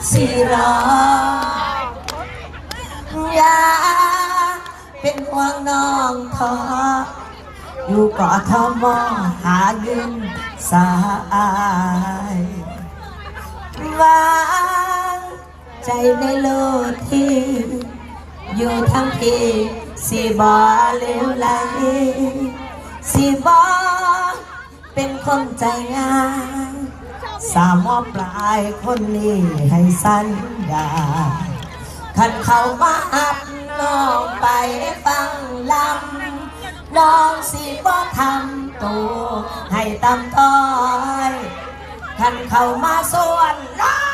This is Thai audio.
สิรออย่าเป็นห่วงน้องทออยู่กอทมหาเงินสาย วางใจในโลกที่อยู่ทั้งที่สิบ่เลวไหลสิบ่เป็นคนใจง่ายสามอบปลายคนนี้ให้สัญญาคันเขามาอับน้องไปฟังลำน้องสิบ่ทำตัวให้ตำต้อยคันเขามาส่วนน้อง